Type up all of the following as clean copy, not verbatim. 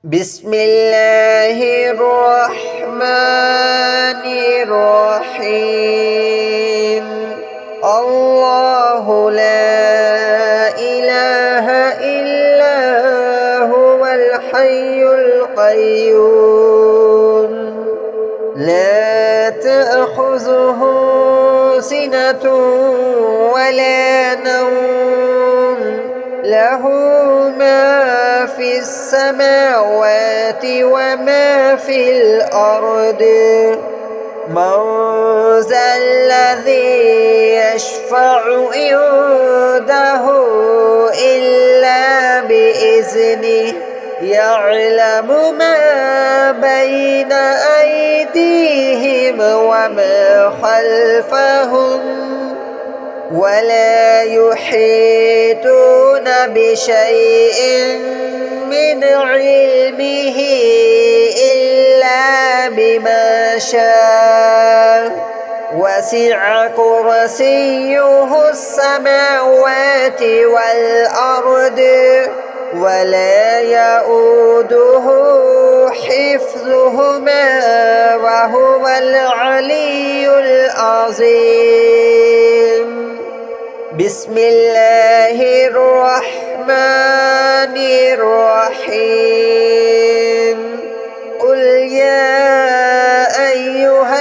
بسم الله الرحمن الرحيم. الله لا إله إلا هو الحي القيوم لا تأخذه سنة ولا نوم له ما في السماوات وما في الأرض من ذا الذي يشفع عنده إلا بإذنه يعلم ما بين أيديهم وما خلفهم ولا يحيطون بشيء من علمه إلا بما شاء وسع كرسيه السماوات والأرض ولا يؤوده حفظهما وهو العلي العظيم. بسم الله الرحمن الرحيم. قل يا أيها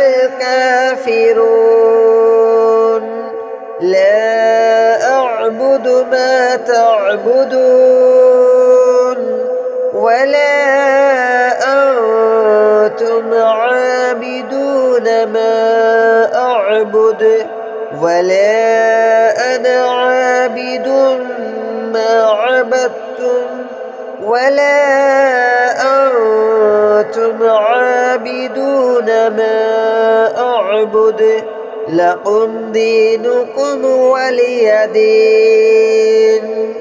الكافرون لا أعبد ما تعبدون ولا أنتم عابدون ما أعبد ولا أنا عابد ما عبدتم ولا أنتم عابدون ما أعبد لكم دينكم ولي دين.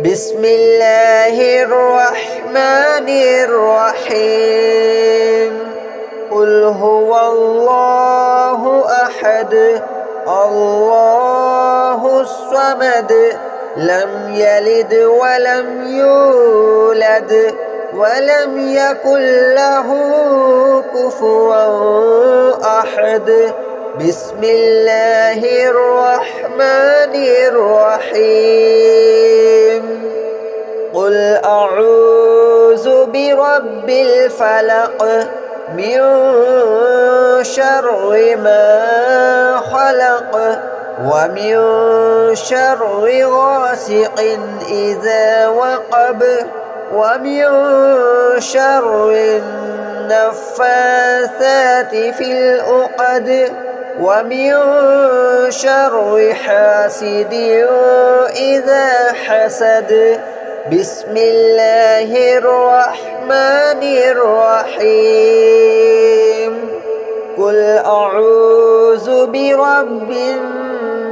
بسم الله الرحمن الرحيم. قل هو الله أحد الله الصمد لم يلد ولم يولد ولم يكن له كفوا أحد. بسم الله الرحمن الرحيم. قل أعوذ برب الفلق من شر ما خلق ومن شر غاسق إذا وقب ومن شر النفاثات في العقد ومن شر حاسد إذا حسد. بسم الله الرحمن الرحيم. قل أعوذ برب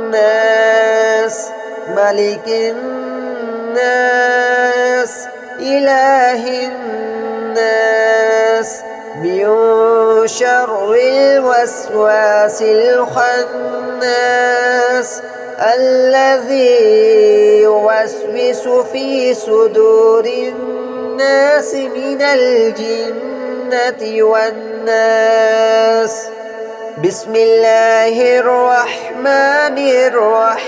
الناس ملك الناس إله الناس من شر الوسواس الخناس الذي يوسوس في صدور الناس من الجنة والناس. بسم الله الرحمن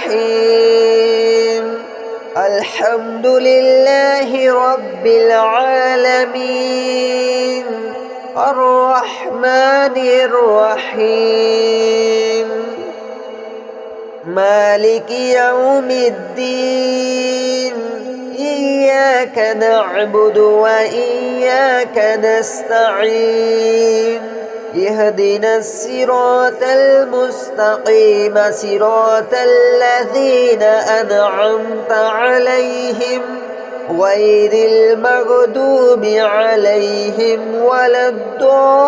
الرحيم. الحمد لله رب العالمين الرحمن الرحيم مالك يوم الدين إياك نعبد وإياك نستعين اهدنا الصراط المستقيم صراط الذين أنعمت عليهم غير المغضوب عليهم ولا الضالين.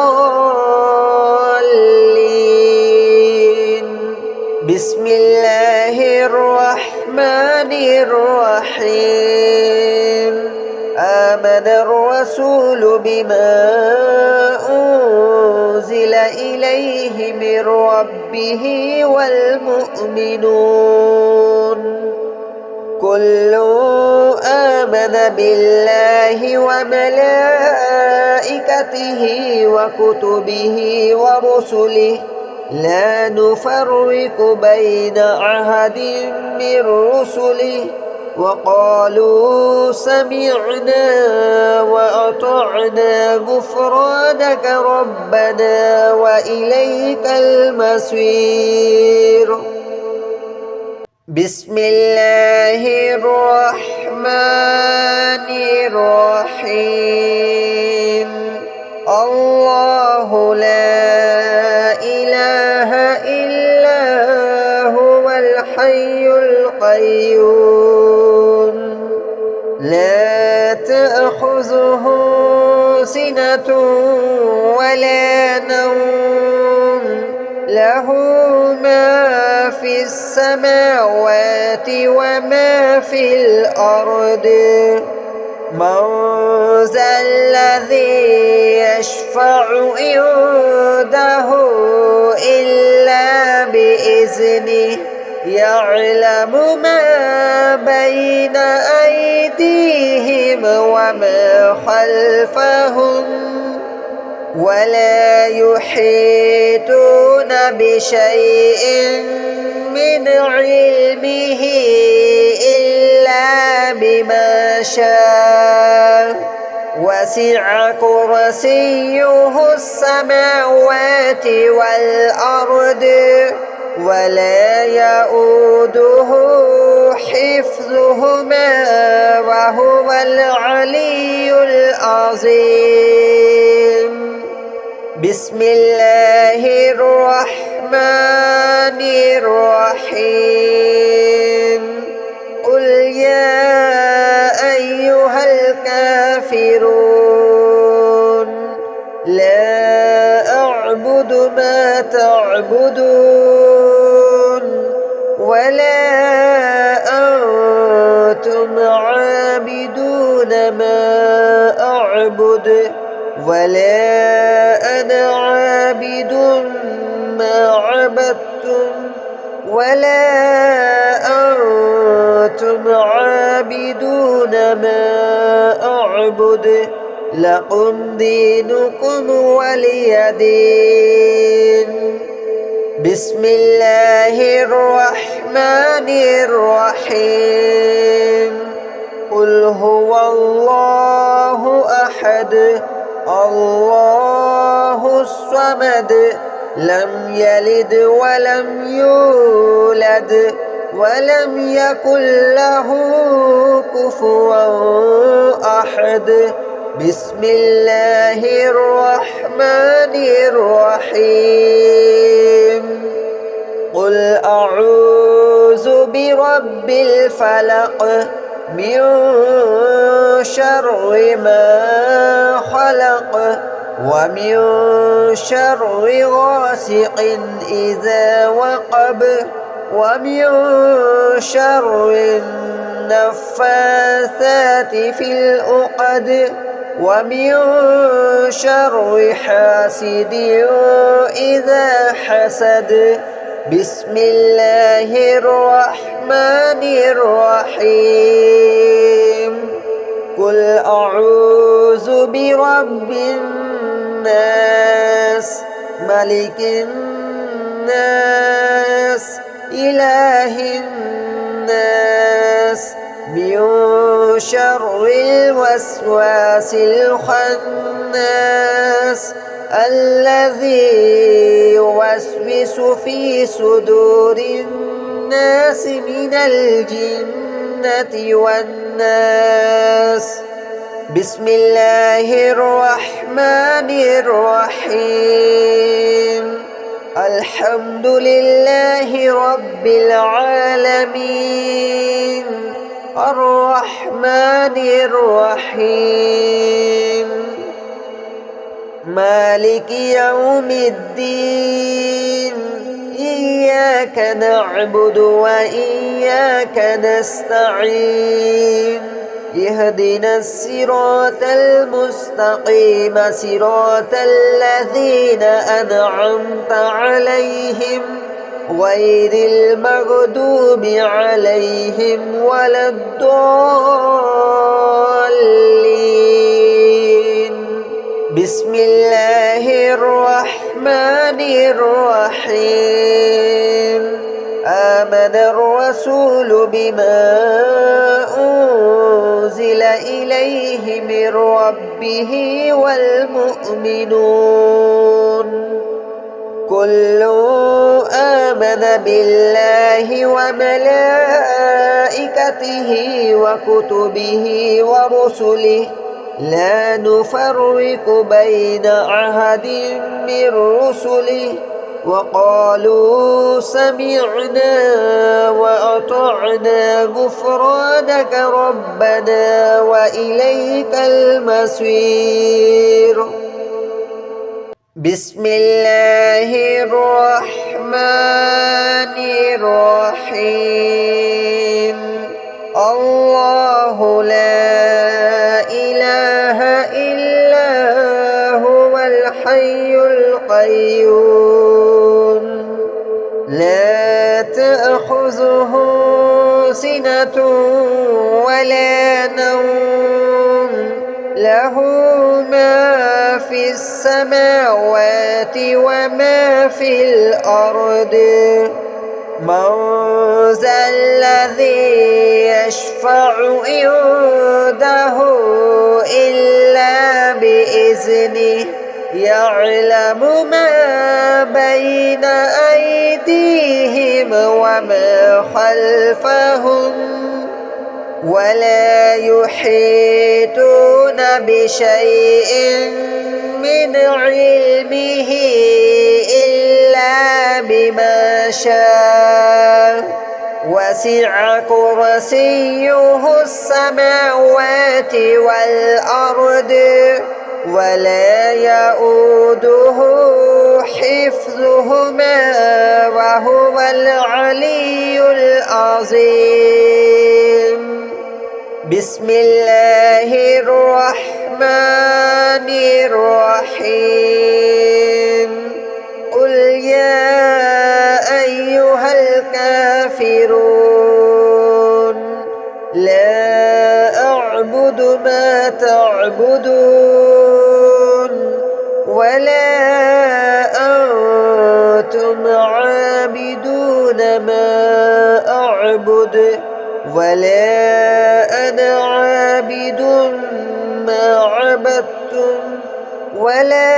بسم الله الرحمن الرحيم. آمن الرسول بما أنزل إليه من ربه والمؤمنون كل آمن بالله وملائكته وكتبه ورسله لا نفرق بين أحد من رسله وقالوا سمعنا وأطعنا غفرانك ربنا وإليك المصير. بسم الله الرحمن الرحيم. الله لا إله إلا هو الحي القيوم لا تأخذه سنة ولا نوم له ما في السماوات وما في الأرض من ذا الذي يشفع عنده إلا بإذنه يعلم ما بين أيديهم وما خلفهم ولا يحيطون بشيء من علمه إلا بما شاء وسع كرسيه السماوات والأرض ولا يؤوده حفظهما وهو العلي العظيم. بسم الله الرحمن الرحيم. قل يا أيها الكافرون لا أعبد ما تعبدون ولا أنتم عابدون ما أعبد ولا أنا عابد ما عبدتم ولا أنتم عابدون ما أعبد لكم دينكم ولي دين. بسم الله الرحمن الرحيم. قل هو الله أحد الله الصمد لم يلد ولم يولد ولم يكن له كفوا أحد. بسم الله الرحمن الرحيم. قل أعوذ برب الفلق من شر ما خلق ومن شر غاسق إذا وقب ومن شر النفاثات في العقد ومن شر حاسد إذا حسد. بسم الله الرحمن الرحيم. قل أعوذ برب الناس ملك الناس إله الناس من شر الوسواس الخناس الذي يوسوس في صدور الناس من الجنة والناس. بسم الله الرحمن الرحيم. الحمد لله رب العالمين الرحمن الرحيم مالك يوم الدين إياك نعبد وإياك نستعين اهدنا الصراط المستقيم صراط الذين أنعمت عليهم غير المغضوب عليهم ولا الضالين. بسم الله الرحمن الرحيم. آمن الرسول بما أنزل إليه من ربه والمؤمنون كل آمن بالله وملائكته وكتبه ورسله لا نفرق بين أحد من رسله وقالوا سمعنا وأطعنا غفرانك ربنا وإليك المصير. بسم الله الرحمن الرحيم. الله لا إله إلا هو الحي القيوم لا تأخذه سنة ولا نوم له ما في السماوات وما في الأرض. من ذا الذي يشفع عنده إلا بإذنه يعلم ما بين أيديهم وما خلفهم ولا يحيطون بشيء من علمه إلا بما شاء وسع كرسيه السماوات والأرض ولا يؤوده حفظهما وهو العلي العظيم. بسم الله الرحمن الرحيم. قل يا أيها الكافرون لا أعبد ما تعبدون ولا أنتم عابدون ما أعبد ولا أنا عابد ما عبدتم ولا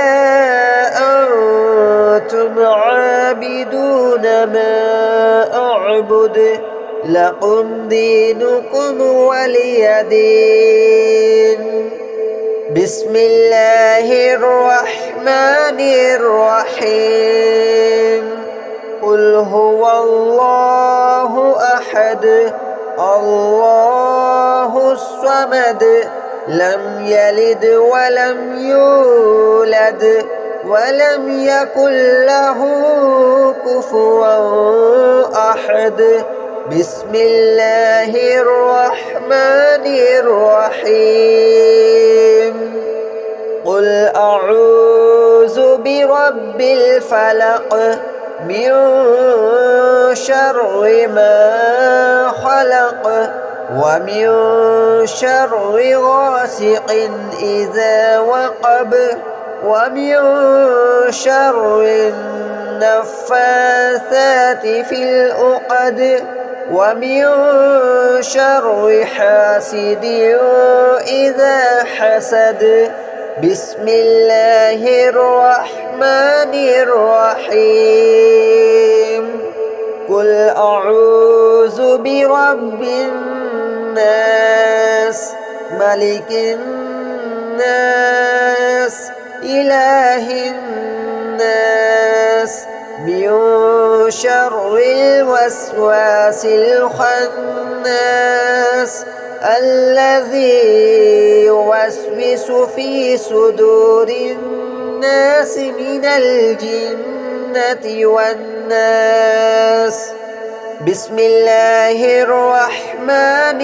أنتم عابدون ما أعبد لكم دينكم ولي دين. بسم الله الرحمن الرحيم. قل هو الله أحد الله الصمد لم يلد ولم يولد ولم يكن له كفوا أحد. بسم الله الرحمن الرحيم. قل أعوذ برب الفلق من شر ما خلق ومن شر غاسق إذا وقب ومن شر النفاثات في العقد ومن شر حاسد إذا حسد. بسم الله الرحمن الرحيم. قل أعوذ برب الناس ملك الناس إله الناس من شر الوسواس الخناس الذي يوسوس في صدور الناس من الجنة والناس. بسم الله الرحمن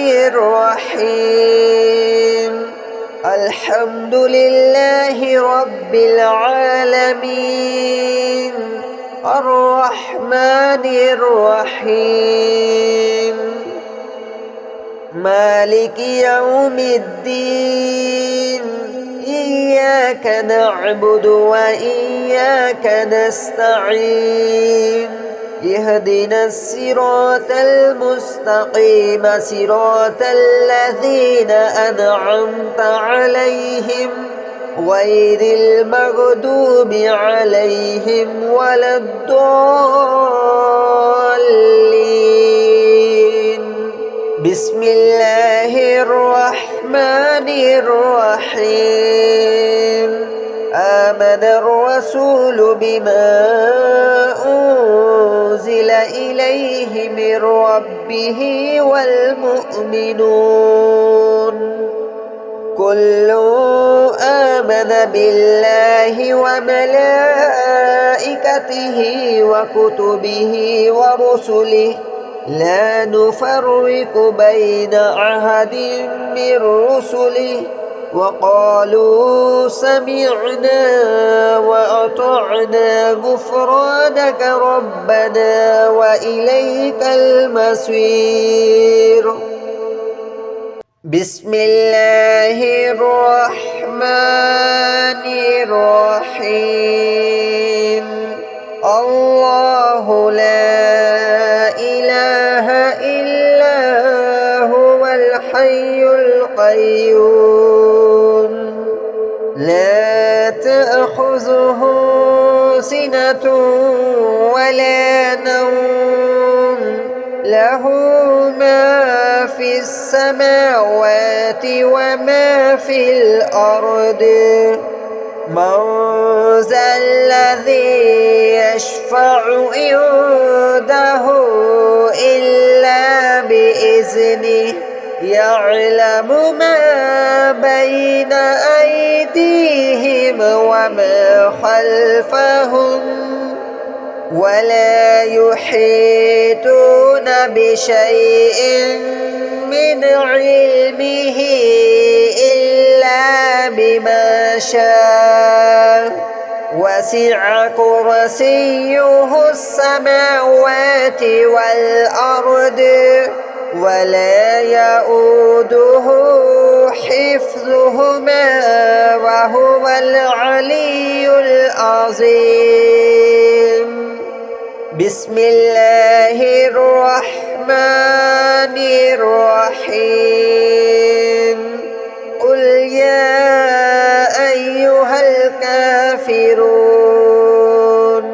الرحيم. الحمد لله رب العالمين الرحمن الرحيم مالك يوم الدين إياك نعبد وإياك نستعين اهدنا الصراط المستقيم صراط الذين أنعمت عليهم غير المغضوب عليهم ولا الضالين بسم الله الرحمن الرحيم آمن الرسول بما أنزل إليه من ربه والمؤمنون كل آمن بالله وملائكته وكتبه ورسله لا نفرق بين أحد من رسله وقالوا سمعنا وأطعنا غفرانك ربنا وإليك المصير بسم الله الرحمن الرحيم الله لا إله إلا هو الحي القيوم لا تأخذه سنة ولا نوم له ما في السماوات وما في الأرض من ذا الذي يشفع عنده إلا بإذنه يعلم ما بين أيديهم وما خلفهم ولا يحيطون بشيء من علمه إلا بما شاء وسع كرسيه السماوات والأرض ولا يؤوده حفظهما وهو العلي العظيم بسم الله الرحمن الرحيم قل يا أيها الكافرون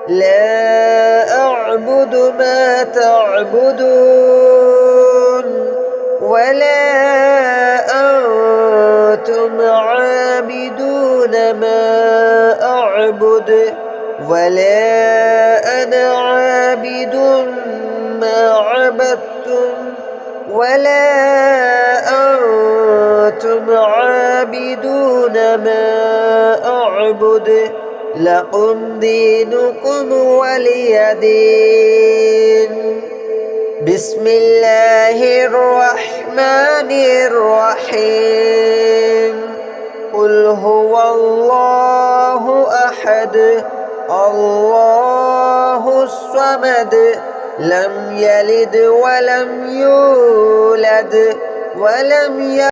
لا أعبد ما تعبدون ولا أنتم عابدون ما أعبد ولا أنا عابد ما عبدتم ولا أنتم عابدون ما أعبد لكم دينكم ولي دين بسم الله الرحمن الرحيم قل هو الله أحد الله الصمد لم يلد ولم يولد ولم